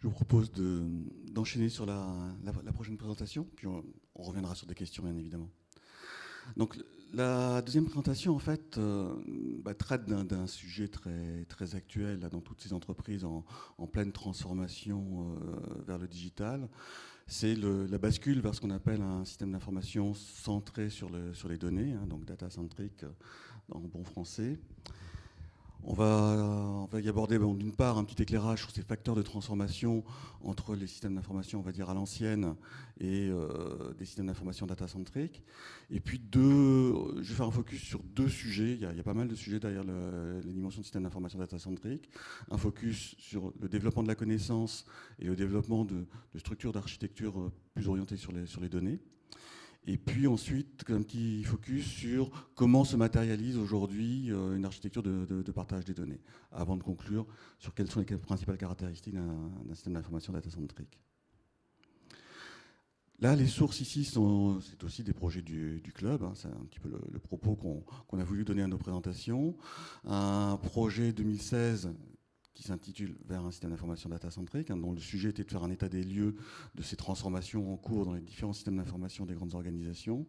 Je vous propose d'enchaîner sur la prochaine présentation, puis on reviendra sur des questions, bien évidemment. Donc, la deuxième présentation, en fait, traite d'un sujet très actuel là, dans toutes ces entreprises en pleine transformation vers le digital. C'est la bascule vers ce qu'on appelle un système d'information centré sur les données, hein, donc data-centric en bon français. On va y aborder d'une part un petit éclairage sur ces facteurs de transformation entre les systèmes d'information, on va dire à l'ancienne, et des systèmes d'information data-centric. Et puis je vais faire un focus sur deux sujets. Il y a pas mal de sujets derrière les dimensions de systèmes d'information data-centric. Un focus sur le développement de la connaissance et le développement de structures d'architecture plus orientées sur les données. Et puis ensuite, un petit focus sur comment se matérialise aujourd'hui une architecture de partage des données, avant de conclure sur quelles sont les principales caractéristiques d'un système d'information data-centric. Là, les sources ici, c'est aussi des projets du club, hein, c'est un petit peu le propos qu'on a voulu donner à nos présentations. Un projet 2016 qui s'intitule « Vers un système d'information data-centric », hein, dont le sujet était de faire un état des lieux de ces transformations en cours dans les différents systèmes d'information des grandes organisations.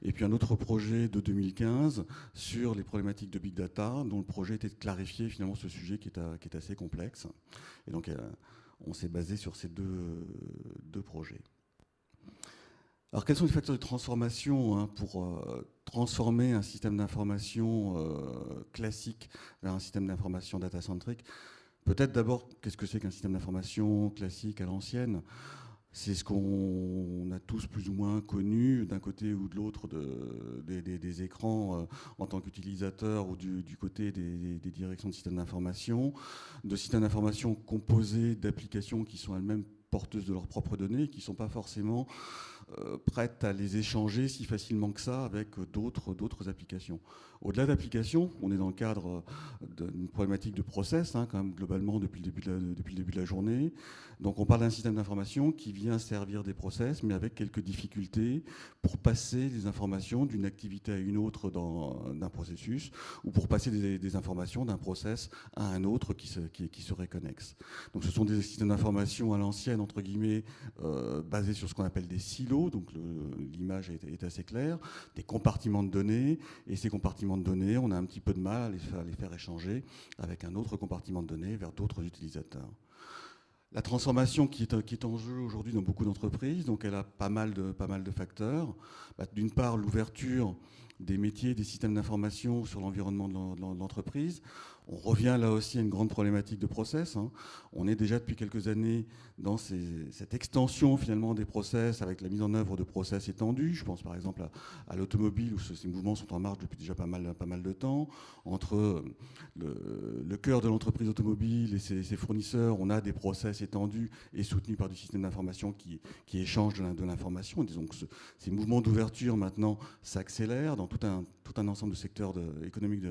Et puis un autre projet de 2015 sur les problématiques de big data, dont le projet était de clarifier finalement ce sujet qui est assez complexe. Et donc on s'est basé sur ces deux projets. Alors, quels sont les facteurs de transformation hein, pour transformer un système d'information classique vers un système d'information data-centric? Peut-être d'abord, qu'est-ce que c'est qu'un système d'information classique à l'ancienne? C'est ce qu'on a tous plus ou moins connu d'un côté ou de l'autre des écrans en tant qu'utilisateur ou du côté des directions de systèmes d'information, de systèmes d'information composés d'applications qui sont elles-mêmes porteuses de leurs propres données, qui ne sont pas forcément prêtes à les échanger si facilement que ça avec d'autres applications. Au-delà d'applications, on est dans le cadre d'une problématique de process, hein, quand même globalement depuis le début de la journée. Donc on parle d'un système d'information qui vient servir des process, mais avec quelques difficultés pour passer les informations d'une activité à une autre d'un processus, ou pour passer des informations d'un process à un autre qui serait connexe. Donc ce sont des systèmes d'information à l'ancienne, entre guillemets, basés sur ce qu'on appelle des silos, donc l'image est assez claire, des compartiments de données, et ces compartiments de données, on a un petit peu de mal à les faire échanger avec un autre compartiment de données vers d'autres utilisateurs. La transformation qui est en jeu aujourd'hui dans beaucoup d'entreprises, donc elle a pas mal de facteurs. D'une part, l'ouverture des métiers, des systèmes d'information sur l'environnement de l'entreprise. On revient là aussi à une grande problématique de process, hein. On est déjà depuis quelques années dans cette extension finalement des process avec la mise en œuvre de process étendus. Je pense par exemple à l'automobile où ces mouvements sont en marche depuis déjà pas mal de temps. Entre le cœur de l'entreprise automobile et ses fournisseurs, on a des process étendus et soutenus par du système d'information qui échangent de l'information. Disons que ces mouvements d'ouverture maintenant s'accélèrent dans tout un ensemble de secteurs économiques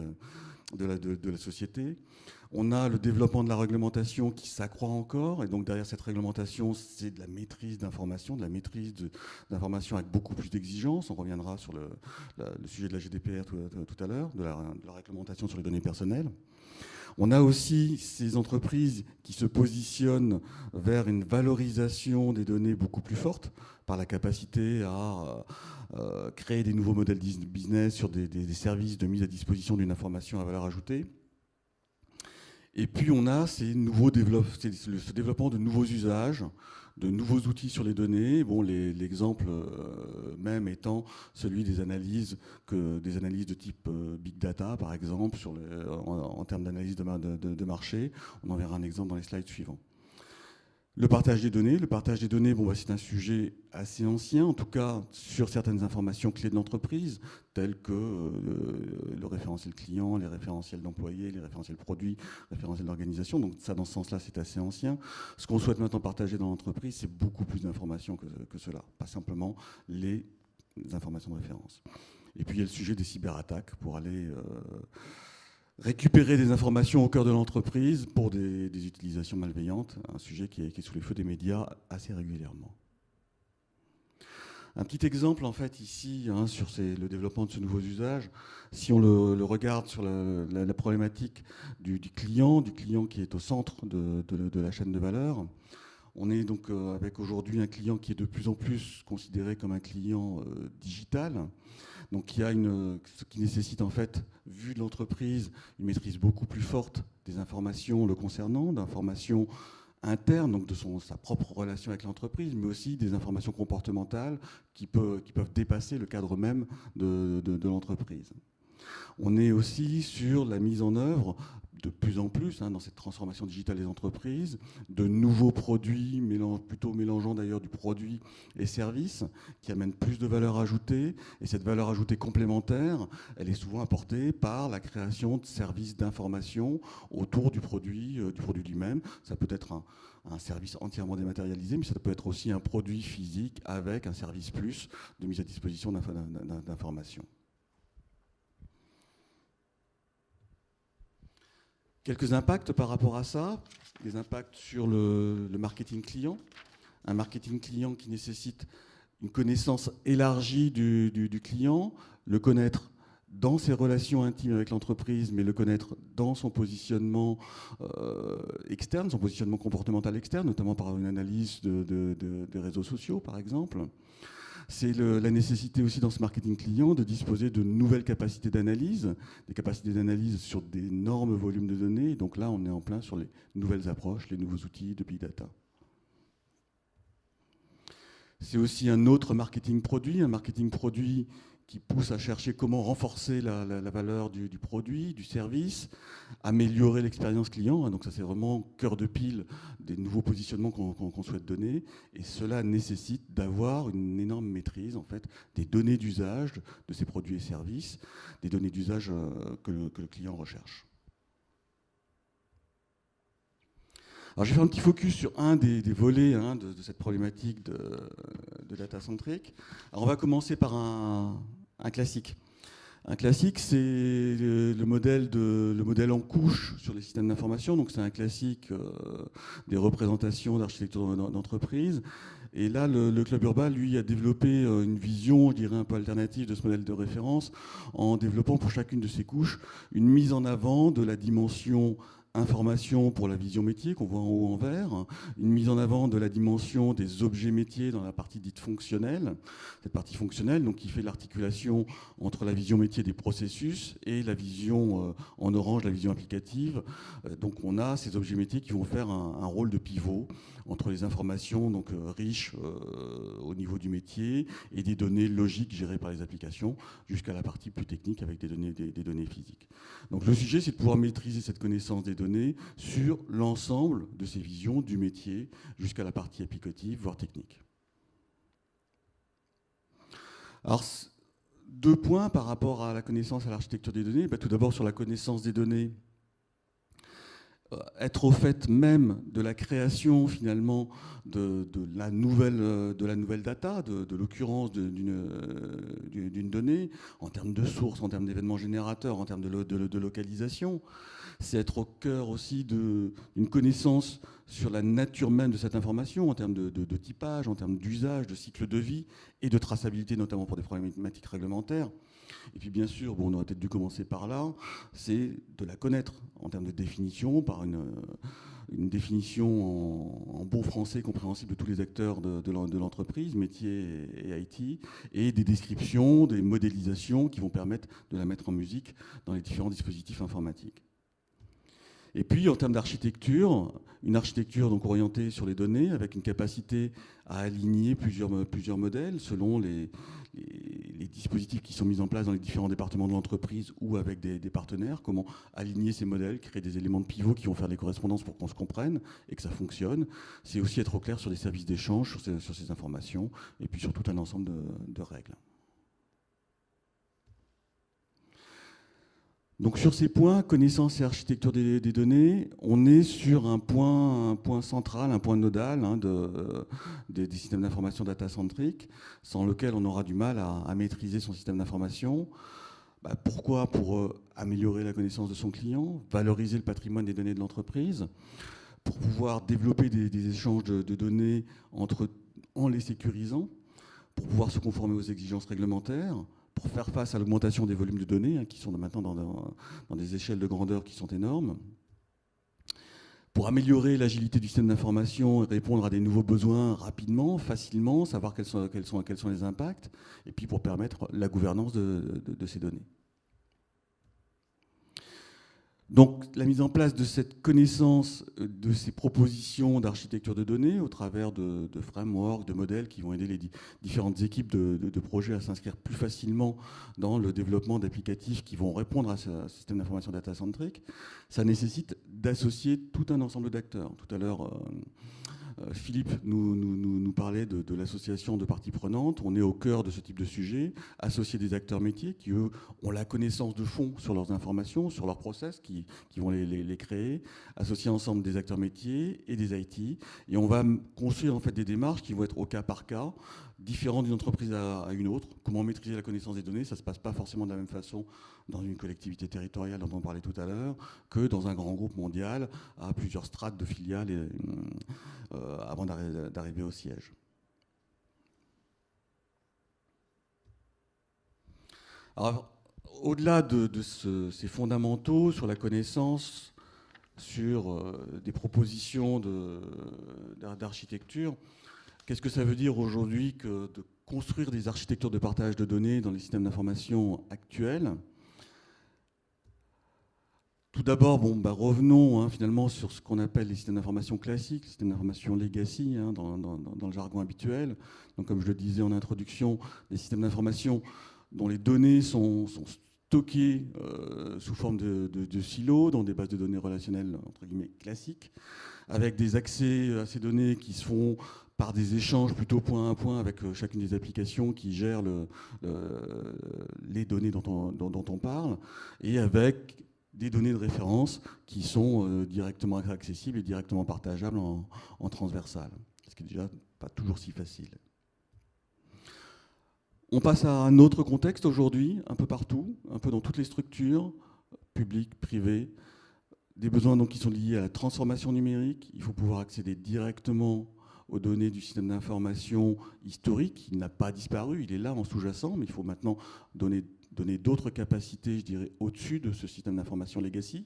de la société. On a le développement de la réglementation qui s'accroît encore, et donc derrière cette réglementation, c'est de la maîtrise d'information, de la maîtrise d'information avec beaucoup plus d'exigences. On reviendra sur le sujet de la GDPR tout à l'heure, de la réglementation sur les données personnelles. On a aussi ces entreprises qui se positionnent vers une valorisation des données beaucoup plus forte par la capacité à créer des nouveaux modèles business sur des services de mise à disposition d'une information à valeur ajoutée. Et puis on a ce développement de nouveaux usages, de nouveaux outils sur les données. Bon, l'exemple même étant celui des analyses de type big data, par exemple, en termes d'analyse de marché. On en verra un exemple dans les slides suivants. Le partage des données, c'est un sujet assez ancien, en tout cas sur certaines informations clés de l'entreprise, telles que le référentiel client, les référentiels d'employés, les référentiels produits, les référentiels d'organisation. Donc ça, dans ce sens-là, c'est assez ancien. Ce qu'on souhaite maintenant partager dans l'entreprise, c'est beaucoup plus d'informations que cela, pas simplement les informations de référence. Et puis il y a le sujet des cyberattaques pour aller récupérer des informations au cœur de l'entreprise pour des utilisations malveillantes, un sujet qui est sous les feux des médias assez régulièrement. Un petit exemple en fait ici hein, sur le développement de ce nouveau usage, si on le regarde sur la problématique du client qui est au centre de la chaîne de valeur, On est donc avec aujourd'hui un client qui est de plus en plus considéré comme un client digital, donc ce qui nécessite en fait, vu de l'entreprise, une maîtrise beaucoup plus forte des informations le concernant, d'informations internes, donc de sa propre relation avec l'entreprise, mais aussi des informations comportementales qui peuvent dépasser le cadre même de l'entreprise. On est aussi sur la mise en œuvre de plus en plus, dans cette transformation digitale des entreprises, de nouveaux produits, plutôt mélangeant d'ailleurs du produit et services, qui amènent plus de valeur ajoutée. Et cette valeur ajoutée complémentaire, elle est souvent apportée par la création de services d'information autour du produit lui-même. Ça peut être un service entièrement dématérialisé, mais ça peut être aussi un produit physique avec un service plus de mise à disposition d'informations. Quelques impacts par rapport à ça, des impacts sur le marketing client. Un marketing client qui nécessite une connaissance élargie du client, le connaître dans ses relations intimes avec l'entreprise, mais le connaître dans son positionnement externe, son positionnement comportemental externe, notamment par une analyse des réseaux sociaux, par exemple. C'est la nécessité aussi dans ce marketing client de disposer de nouvelles capacités d'analyse, des capacités d'analyse sur d'énormes volumes de données. Donc là, on est en plein sur les nouvelles approches, les nouveaux outils de big data. C'est aussi un autre marketing produit qui pousse à chercher comment renforcer la valeur du produit, du service, améliorer l'expérience client. Donc ça, c'est vraiment cœur de pile des nouveaux positionnements qu'on souhaite donner. Et cela nécessite d'avoir une énorme maîtrise en fait, des données d'usage de ces produits et services, des données d'usage que le client recherche. Alors, je vais faire un petit focus sur un des volets de cette problématique de data centric. Alors, on va commencer par un classique. Un classique, c'est le modèle en couche sur les systèmes d'information. Donc, c'est un classique des représentations d'architecture d'entreprise. Et là, le Club Urbain, lui, a développé une vision, je dirais, un peu alternative de ce modèle de référence, en développant pour chacune de ces couches une mise en avant de la dimension information pour la vision métier qu'on voit en haut en vert, une mise en avant de la dimension des objets métiers dans la partie dite fonctionnelle, cette partie fonctionnelle donc, qui fait l'articulation entre la vision métier des processus et la vision en orange, la vision applicative. Donc on a ces objets métiers qui vont faire un rôle de pivot entre les informations donc, riches au niveau du métier et des données logiques gérées par les applications jusqu'à la partie plus technique avec des données physiques. Donc le sujet, c'est de pouvoir maîtriser cette connaissance des données sur l'ensemble de ces visions du métier jusqu'à la partie applicative, voire technique. Alors, 2 points par rapport à la connaissance à l'architecture des données. Tout d'abord, sur la connaissance des données, être au fait même de la création finalement de la nouvelle data, de l'occurrence d'une donnée, en termes de source, en termes d'événements générateurs, en termes de localisation. C'est être au cœur aussi d'une connaissance sur la nature même de cette information, en termes de typage, en termes d'usage, de cycle de vie et de traçabilité, notamment pour des problématiques réglementaires. Et puis bien sûr, on aurait peut-être dû commencer par là, c'est de la connaître en termes de définition, par une définition en bon français compréhensible de tous les acteurs de l'entreprise, métier et IT, et des descriptions, des modélisations qui vont permettre de la mettre en musique dans les différents dispositifs informatiques. Et puis en termes d'architecture, une architecture donc orientée sur les données avec une capacité à aligner plusieurs modèles selon les dispositifs qui sont mis en place dans les différents départements de l'entreprise ou avec des partenaires, comment aligner ces modèles, créer des éléments de pivot qui vont faire des correspondances pour qu'on se comprenne et que ça fonctionne. C'est aussi être au clair sur des services d'échange sur ces informations et puis sur tout un ensemble de règles. Donc sur ces points, connaissance et architecture des données, on est sur un point central, un point nodal des systèmes d'information data-centric, sans lequel on aura du mal à maîtriser son système d'information. Pourquoi ? Pour améliorer la connaissance de son client, valoriser le patrimoine des données de l'entreprise, pour pouvoir développer des échanges de données en les sécurisant, pour pouvoir se conformer aux exigences réglementaires, pour faire face à l'augmentation des volumes de données, qui sont maintenant dans des échelles de grandeur qui sont énormes, pour améliorer l'agilité du système d'information et répondre à des nouveaux besoins rapidement, facilement, savoir quels sont les impacts, et puis pour permettre la gouvernance de ces données. Donc la mise en place de cette connaissance de ces propositions d'architecture de données au travers de frameworks, de modèles qui vont aider les différentes équipes de projets à s'inscrire plus facilement dans le développement d'applicatifs qui vont répondre à ce système d'information data-centric, ça nécessite d'associer tout un ensemble d'acteurs. Tout à l'heure, Philippe nous parlait de l'association de parties prenantes. On est au cœur de ce type de sujet, associer des acteurs métiers qui, eux, ont la connaissance de fond sur leurs informations, sur leurs process, qui vont les créer, associer ensemble des acteurs métiers et des IT. Et on va construire en fait des démarches qui vont être au cas par cas, différentes d'une entreprise à une autre. Comment maîtriser la connaissance des données, ça ne se passe pas forcément de la même façon dans une collectivité territoriale dont on parlait tout à l'heure, que dans un grand groupe mondial à plusieurs strates de filiales avant d'arriver au siège. Alors, au-delà de ces fondamentaux sur la connaissance, sur des propositions d'architecture, qu'est-ce que ça veut dire aujourd'hui que de construire des architectures de partage de données dans les systèmes d'information actuels? Tout d'abord, revenons finalement sur ce qu'on appelle les systèmes d'information classiques, les systèmes d'information legacy dans le jargon habituel. Donc, comme je le disais en introduction, les systèmes d'information dont les données sont stockées sous forme de silos dans des bases de données relationnelles entre guillemets classiques, avec des accès à ces données qui se font par des échanges plutôt point à point avec chacune des applications qui gèrent les données dont on parle, et avec des données de référence qui sont directement accessibles et directement partageables en transversal, ce qui est déjà pas toujours si facile. On passe à un autre contexte aujourd'hui, un peu partout, un peu dans toutes les structures, publiques, privées, des besoins donc qui sont liés à la transformation numérique. Il faut pouvoir accéder directement aux données du système d'information historique. Il n'a pas disparu, il est là en sous-jacent, mais il faut maintenant donner d'autres capacités, je dirais, au-dessus de ce système d'information legacy.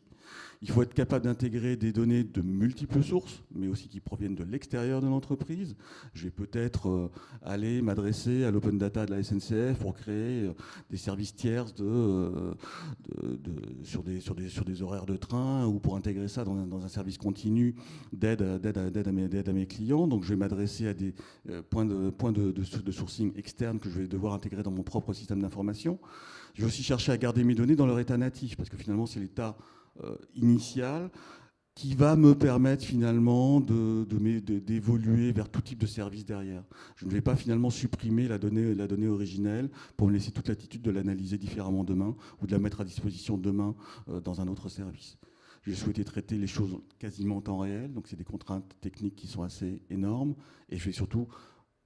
Il faut être capable d'intégrer des données de multiples sources, mais aussi qui proviennent de l'extérieur de l'entreprise. Je vais peut-être aller m'adresser à l'open data de la SNCF pour créer des services tierces sur des horaires de train, ou pour intégrer ça dans un service continu d'aide à mes clients. Donc je vais m'adresser à des points de sourcing externes que je vais devoir intégrer dans mon propre système d'information. Je vais aussi chercher à garder mes données dans leur état natif, parce que finalement c'est l'état initial qui va me permettre finalement d'évoluer vers tout type de service derrière. Je ne vais pas finalement supprimer la donnée originelle pour me laisser toute latitude de l'analyser différemment demain ou de la mettre à disposition demain dans un autre service. J'ai souhaité traiter les choses quasiment en temps réel, donc c'est des contraintes techniques qui sont assez énormes, et je vais surtout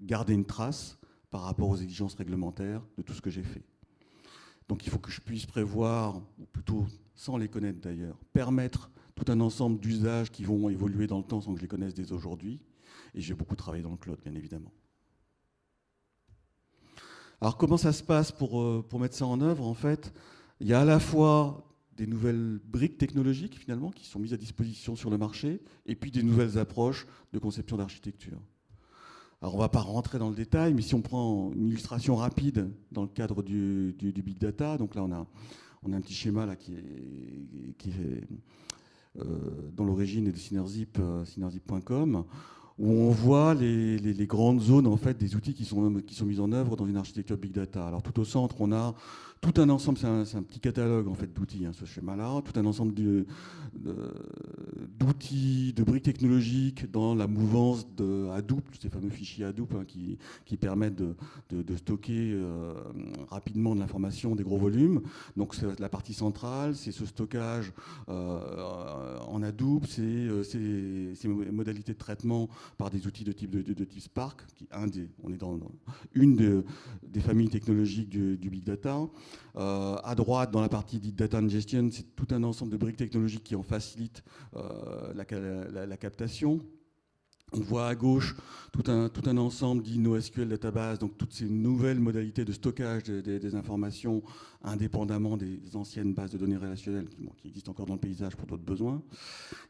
garder une trace par rapport aux exigences réglementaires de tout ce que j'ai fait. Donc il faut que je puisse prévoir, ou plutôt sans les connaître d'ailleurs, permettre tout un ensemble d'usages qui vont évoluer dans le temps sans que je les connaisse dès aujourd'hui. Et j'ai beaucoup travaillé dans le cloud, bien évidemment. Alors comment ça se passe pour mettre ça en œuvre? En fait, il y a à la fois des nouvelles briques technologiques finalement qui sont mises à disposition sur le marché, et puis des nouvelles approches de conception d'architecture. Alors on ne va pas rentrer dans le détail, mais si on prend une illustration rapide dans le cadre du big data, donc là on a un petit schéma là qui est dans l'origine est de synerzip.com, où on voit les grandes zones en fait des outils qui sont mis en œuvre dans une architecture big data. Alors tout au centre, on a tout un ensemble, c'est un petit catalogue en fait d'outils, ce schéma-là, tout un ensemble d'outils, de briques technologiques dans la mouvance de Hadoop, ces fameux fichiers Hadoop qui permettent de stocker rapidement de l'information, des gros volumes. Donc c'est la partie centrale, c'est ce stockage en Hadoop, c'est ces modalités de traitement par des outils de type Spark, on est dans une des familles technologiques du big data. À droite, dans la partie dite data ingestion, c'est tout un ensemble de briques technologiques qui en facilitent la captation. On voit à gauche tout un ensemble d'NoSQL databases, donc toutes ces nouvelles modalités de stockage des informations indépendamment des anciennes bases de données relationnelles qui existent encore dans le paysage pour d'autres besoins.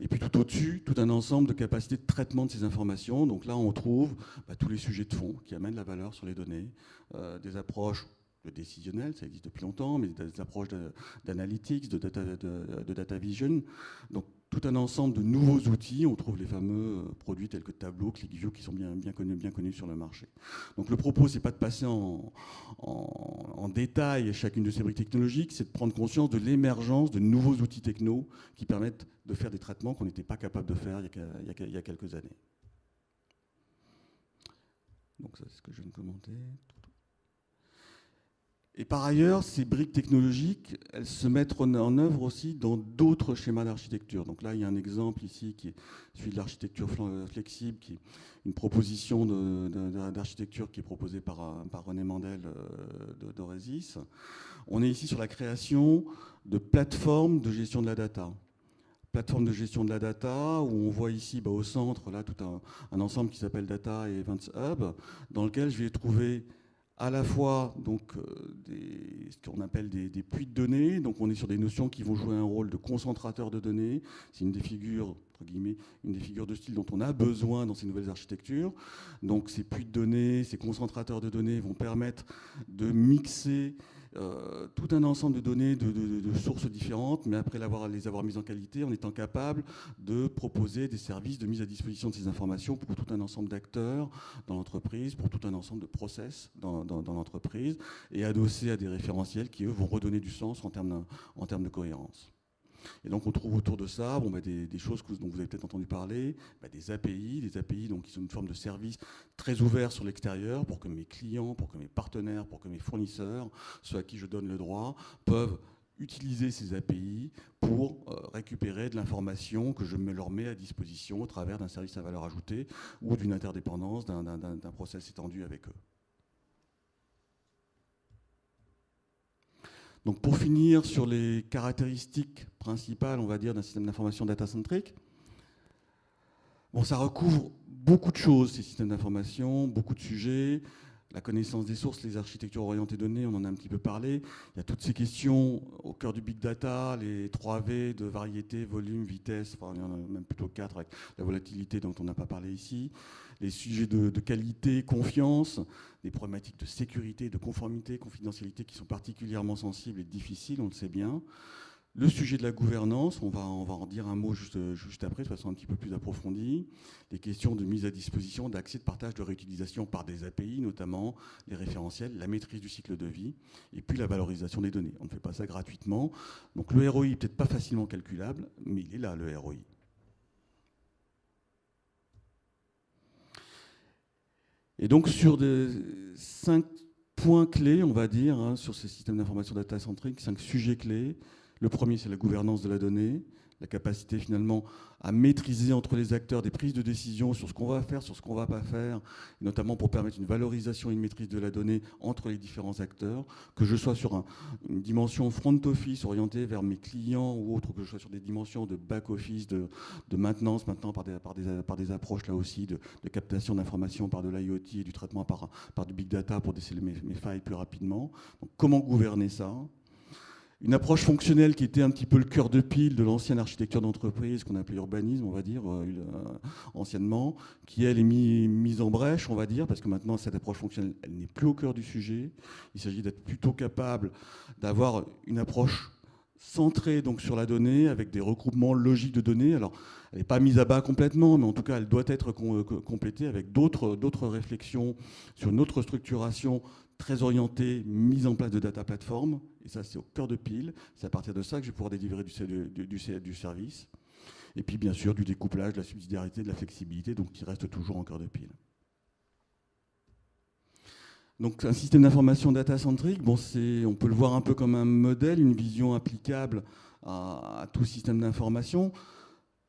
Et puis tout au-dessus, tout un ensemble de capacités de traitement de ces informations. Donc là, on trouve tous les sujets de fond qui amènent la valeur sur les données, des approches de décisionnel, ça existe depuis longtemps, mais des approches d'analytics, de data vision. Donc tout un ensemble de nouveaux outils. On trouve les fameux produits tels que Tableau, ClickView, qui sont bien connus sur le marché. Donc le propos, c'est pas de passer en détail chacune de ces briques technologiques, c'est de prendre conscience de l'émergence de nouveaux outils techno qui permettent de faire des traitements qu'on n'était pas capable de faire il y a quelques années. Donc ça, c'est ce que je viens de commenter. Et par ailleurs, ces briques technologiques, elles se mettent en œuvre aussi dans d'autres schémas d'architecture. Donc là, il y a un exemple ici qui est celui de l'architecture flexible, qui est une proposition d'architecture qui est proposée par René Mandel d'Oresis. On est ici sur la création de plateformes de gestion de la data. Plateforme de gestion de la data, où on voit ici au centre là, tout un ensemble qui s'appelle Data et Events Hub, dans lequel je vais trouver à la fois donc, ce qu'on appelle des puits de données. Donc on est sur des notions qui vont jouer un rôle de concentrateur de données. C'est une des figures, entre guillemets, une des figures de style dont on a besoin dans ces nouvelles architectures. Donc ces puits de données, ces concentrateurs de données vont permettre de mixer tout un ensemble de données de sources différentes, mais après les avoir mises en qualité, en étant capable de proposer des services de mise à disposition de ces informations pour tout un ensemble d'acteurs dans l'entreprise, pour tout un ensemble de process dans l'entreprise, et adossés à des référentiels qui, eux, vont redonner du sens en termes de cohérence. Et donc on trouve autour de ça des choses dont vous avez peut-être entendu parler, des API donc, qui sont une forme de service très ouvert sur l'extérieur pour que mes clients, pour que mes partenaires, pour que mes fournisseurs, ceux à qui je donne le droit, peuvent utiliser ces API pour récupérer de l'information que je me leur mets à disposition au travers d'un service à valeur ajoutée ou d'une interdépendance, d'un process étendu avec eux. Donc pour finir sur les caractéristiques principales, on va dire, d'un système d'information data-centric, ça recouvre beaucoup de choses, ces systèmes d'information, beaucoup de sujets. La connaissance des sources, les architectures orientées données, on en a un petit peu parlé. Il y a toutes ces questions au cœur du big data, les 3V de variété, volume, vitesse, enfin il y en a même plutôt 4 avec la volatilité dont on n'a pas parlé ici. Les sujets de qualité, confiance, des problématiques de sécurité, de conformité, confidentialité qui sont particulièrement sensibles et difficiles, on le sait bien. Le sujet de la gouvernance, on va en dire un mot juste après, de façon un petit peu plus approfondie. Les questions de mise à disposition, d'accès, de partage, de réutilisation par des API, notamment les référentiels, la maîtrise du cycle de vie, et puis la valorisation des données. On ne fait pas ça gratuitement. Donc le ROI n'est peut-être pas facilement calculable, mais il est là, le ROI. Et donc sur 5 points clés, on va dire, sur ces systèmes d'information data-centrique, 5 sujets clés. Le premier, c'est la gouvernance de la donnée, la capacité finalement à maîtriser entre les acteurs des prises de décision sur ce qu'on va faire, sur ce qu'on ne va pas faire, notamment pour permettre une valorisation et une maîtrise de la donnée entre les différents acteurs, que je sois sur une dimension front office orientée vers mes clients ou autre, que je sois sur des dimensions de back office, de maintenance maintenant par des approches là aussi de captation d'informations par de l'IoT et du traitement par du big data pour déceler mes failles plus rapidement. Donc, comment gouverner ça ? Une approche fonctionnelle qui était un petit peu le cœur de pile de l'ancienne architecture d'entreprise, qu'on appelait urbanisme, on va dire, anciennement, qui elle est mise en brèche, on va dire, parce que maintenant cette approche fonctionnelle, elle n'est plus au cœur du sujet. Il s'agit d'être plutôt capable d'avoir une approche centrée donc sur la donnée, avec des regroupements logiques de données. Alors, elle n'est pas mise à bas complètement, mais en tout cas, elle doit être complétée avec d'autres réflexions sur une autre structuration très orientée, mise en place de data platform. Et ça, c'est au cœur de pile. C'est à partir de ça que je vais pouvoir délivrer du service. Et puis, bien sûr, du découplage, de la subsidiarité, de la flexibilité, donc qui reste toujours en cœur de pile. Donc, un système d'information data-centrique, on peut le voir un peu comme un modèle, une vision applicable à tout système d'information.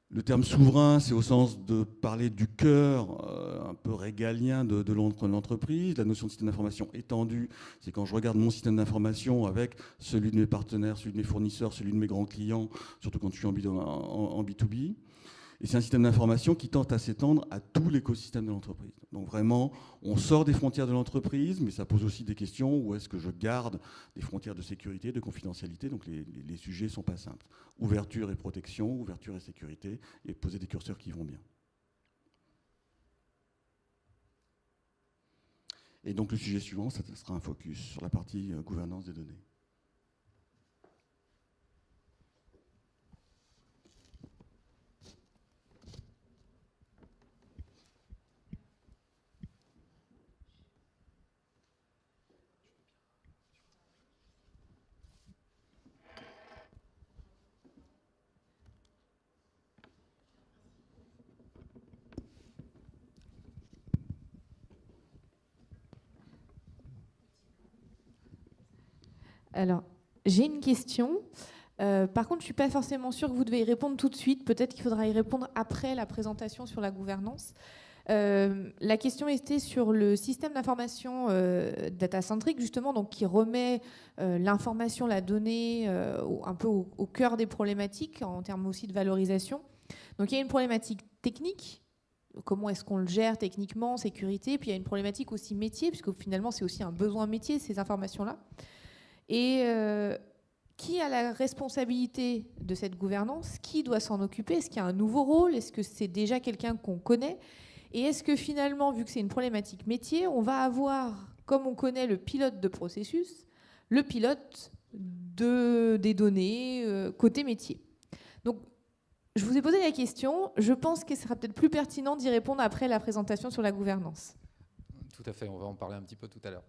Le terme souverain, c'est au sens de parler du cœur un peu régalien de l'entreprise. La notion de système d'information étendue, c'est quand je regarde mon système d'information avec celui de mes partenaires, celui de mes fournisseurs, celui de mes grands clients, surtout quand je suis en B2B. Et c'est un système d'information qui tente à s'étendre à tout l'écosystème de l'entreprise. Donc vraiment, on sort des frontières de l'entreprise, mais ça pose aussi des questions. Où est-ce que je garde des frontières de sécurité, de confidentialité? Donc les sujets ne sont pas simples. Ouverture et protection, ouverture et sécurité, et poser des curseurs qui vont bien. Et donc le sujet suivant, ça sera un focus sur la partie gouvernance des données. Alors, j'ai une question. Par contre, je ne suis pas forcément sûre que vous devez y répondre tout de suite. Peut-être qu'il faudra y répondre après la présentation sur la gouvernance. La question était sur le système d'information data-centric, justement, donc qui remet l'information, la donnée un peu au cœur des problématiques, en termes aussi de valorisation. Donc il y a une problématique technique. Comment est-ce qu'on le gère techniquement, sécurité. Puis il y a une problématique aussi métier, puisque finalement, c'est aussi un besoin métier, ces informations-là. Et qui a la responsabilité de cette gouvernance? Qui doit s'en occuper? Est-ce qu'il y a un nouveau rôle? Est-ce que c'est déjà quelqu'un qu'on connaît? Et est-ce que finalement, vu que c'est une problématique métier, on va avoir, comme on connaît le pilote de processus, le pilote des données côté métier? Donc, je vous ai posé la question. Je pense qu'il sera peut-être plus pertinent d'y répondre après la présentation sur la gouvernance. Tout à fait, on va en parler un petit peu tout à l'heure.